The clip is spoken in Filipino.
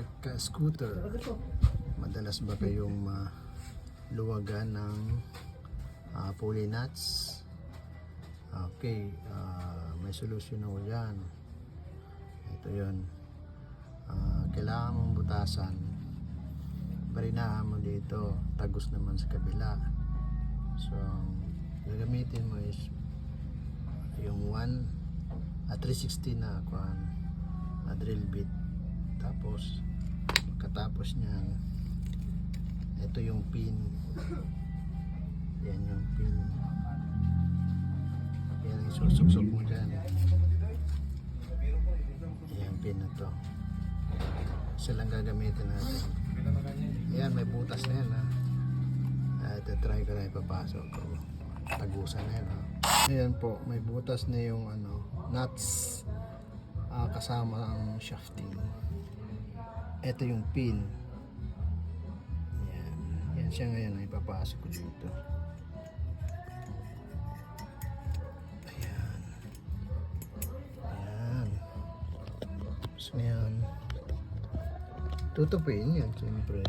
nagka-scooter, madalas ba kayong luwagan ng pulley nuts? Okay, may solusyon ako dyan. Ito yun. Kailangan mong butasan. Barinahan mo dito, tagos naman sa kabila. So, gagamitin mo is yung 360 na drill bit. Tapos katapos niyan, ito yung pin. Yan yung pin. Yan yung susuksok mo dyan. Yan pin na to. Isa lang gagamitin natin. Yan, may butas na yan, ha. Ito, try ko na ipapasok ko. Tagusan na yan, ha. Ayan po, may butas na yung nuts kasama ang shafting. Ito yung pin. Yan. Yan siya ngayon ang ipapasok ko dito. Ayan. Ayan. So yan. Tutupin yan, siyempre.